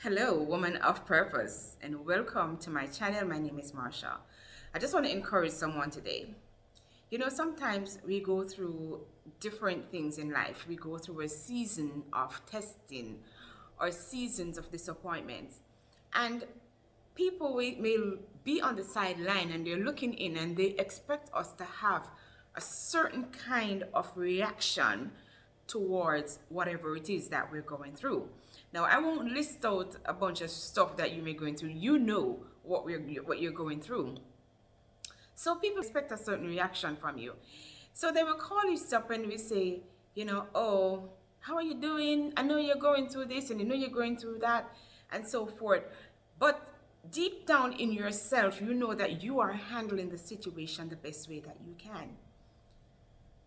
Hello, woman of purpose, and welcome to my channel. My name is Marsha. I just want to encourage someone today. Sometimes we go through different things in life. We go through a season of testing or seasons of disappointments. And people may be on the sideline and they're looking in and they expect us to have a certain kind of reaction towards whatever it is that we're going through. Now, I won't list out a bunch of stuff that you may be going through. You know what you're going through. So people expect a certain reaction from you. So they will call you up and we say, oh, how are you doing? I know you're going through this and you know you're going through that and so forth. But deep down in yourself, you know that you are handling the situation the best way that you can.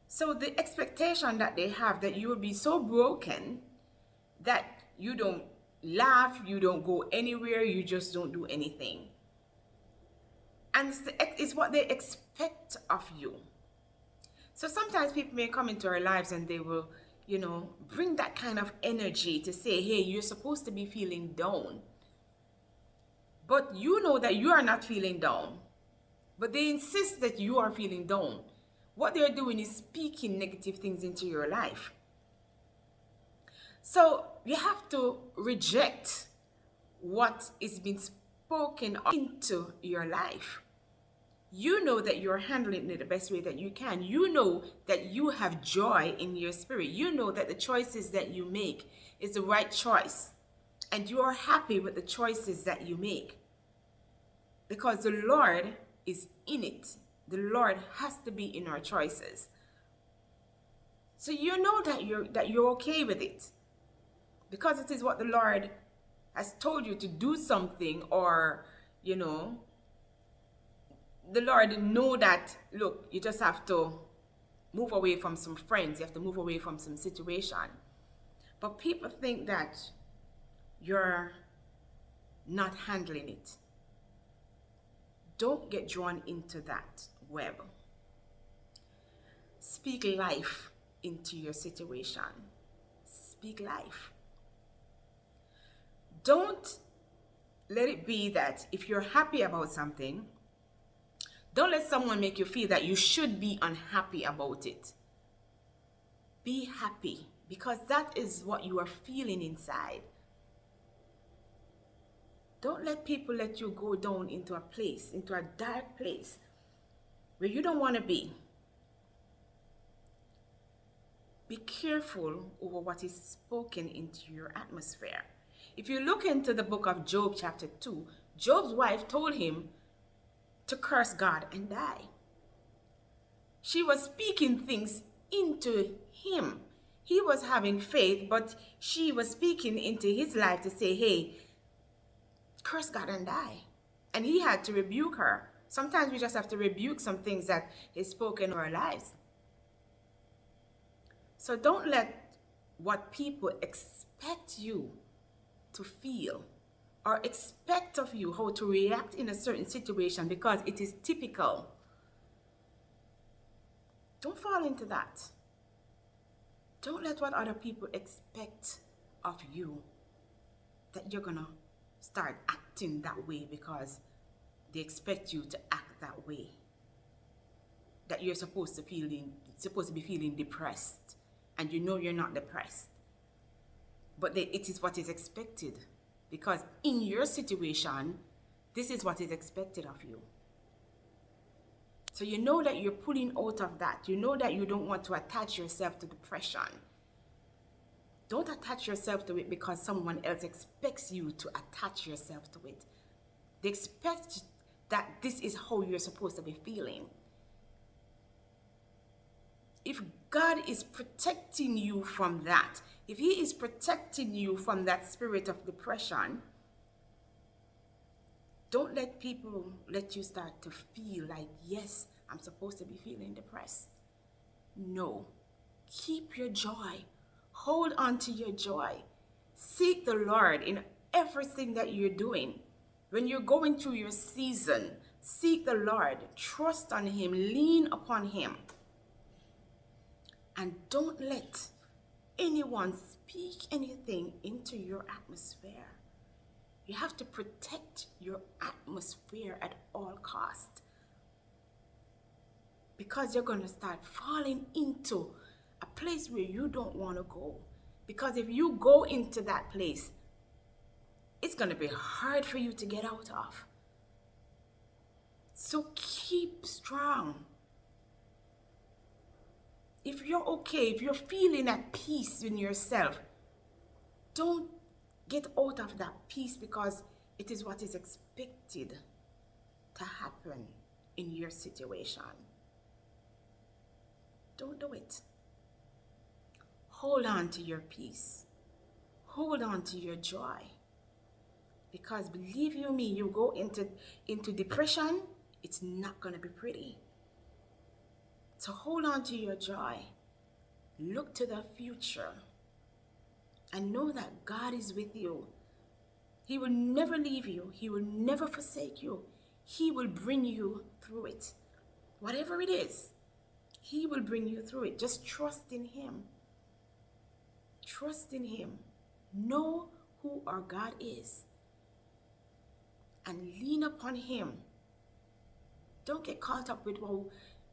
So the expectation that they have that you will be so broken that you don't laugh, you don't go anywhere, you just don't do anything. And it's what they expect of you. So sometimes people may come into our lives and they will, bring that kind of energy to say, hey, you're supposed to be feeling down. But you know that you are not feeling down. But they insist that you are feeling down. What they're doing is speaking negative things into your life. So you have to reject what is being spoken into your life. You know that you're handling it the best way that you can. You know that you have joy in your spirit. You know that the choices that you make is the right choice. And you are happy with the choices that you make. Because the Lord is in it. The Lord has to be in our choices. So you know that you're okay with it. Because it is what the Lord has told you to do something, or, the Lord know that, look, you just have to move away from some friends. You have to move away from some situation. But people think that you're not handling it. Don't get drawn into that web. Speak life into your situation. Speak life. Don't let it be that if you're happy about something, don't let someone make you feel that you should be unhappy about it. Be happy, because that is what you are feeling inside. Don't let people let you go down into a dark place where you don't want to be. Be careful over what is spoken into your atmosphere. If you look into the book of Job chapter 2, Job's wife told him to curse God and die. She was speaking things into him. He was having faith, but she was speaking into his life to say, hey, curse God and die. And he had to rebuke her. Sometimes we just have to rebuke some things that is spoken in our lives. So don't let what people expect you to feel or expect of you how to react in a certain situation, because it is typical. Don't fall into that. Don't let what other people expect of you that you're gonna start acting that way because they expect you to act that way. That you're supposed to be feeling depressed, and you know you're not depressed. But it is what is expected, because in your situation, this is what is expected of you. So you know that you're pulling out of that. You know that you don't want to attach yourself to depression. Don't attach yourself to it because someone else expects you to attach yourself to it. They expect that this is how you're supposed to be feeling. If God is protecting you from that, if He is protecting you from that spirit of depression, don't let people let you start to feel like, yes, I'm supposed to be feeling depressed. No. Keep your joy. Hold on to your joy. Seek the Lord in everything that you're doing. When you're going through your season, seek the Lord. Trust on Him. Lean upon Him. And don't let anyone speak anything into your atmosphere. You have to protect your atmosphere at all costs, because you're going to start falling into a place where you don't want to go. Because if you go into that place, it's going to be hard for you to get out of. So keep strong. If you're okay, if you're feeling at peace in yourself, don't get out of that peace because it is what is expected to happen in your situation. Don't do it. Hold on to your peace. Hold on to your joy. Because believe you me, you go into depression, it's not going to be pretty. So hold on to your joy. Look to the future. And know that God is with you. He will never leave you. He will never forsake you. He will bring you through it. Whatever it is, He will bring you through it. Just trust in Him. Trust in Him. Know who our God is. And lean upon Him. Don't get caught up with how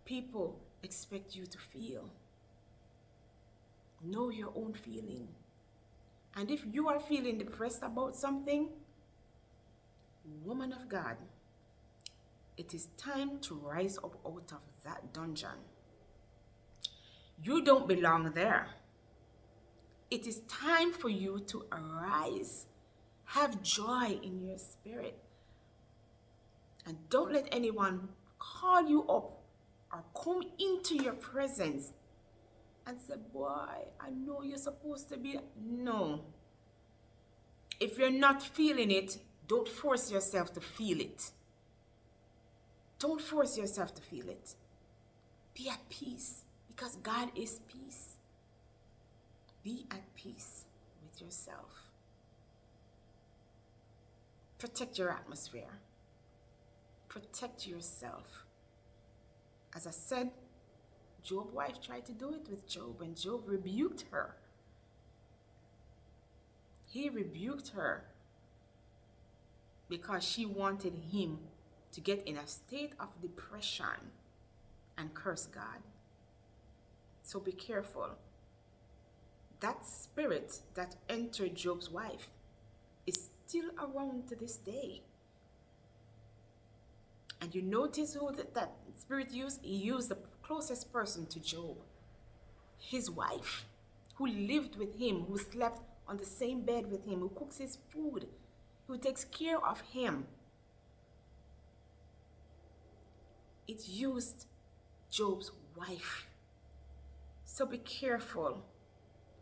people expect you to feel. Know your own feeling. And if you are feeling depressed about something, woman of God, it is time to rise up out of that dungeon. You don't belong there. It is time for you to arise. Have joy in your spirit. And don't let anyone call you up or come into your presence and say, boy, I know you're supposed to be. No. If you're not feeling it, don't force yourself to feel it. Don't force yourself to feel it. Be at peace, because God is peace. Be at peace with yourself. Protect your atmosphere. Protect yourself. As I said, Job's wife tried to do it with Job, and Job rebuked her. He rebuked her because she wanted him to get in a state of depression and curse God. So be careful. That spirit that entered Job's wife is still around to this day. And you notice who that spirit used? He used the closest person to Job, his wife, who lived with him, who slept on the same bed with him, who cooks his food, who takes care of him. It used Job's wife. So be careful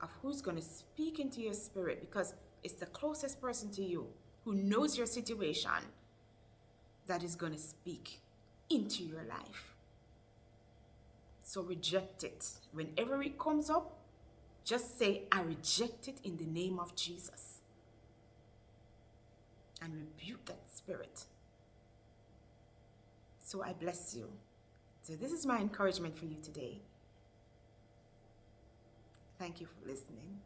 of who's going to speak into your spirit, because it's the closest person to you who knows your situation that is going to speak into your life. So reject it. Whenever it comes up, just say, I reject it in the name of Jesus. And rebuke that spirit. So I bless you. So this is my encouragement for you today. Thank you for listening.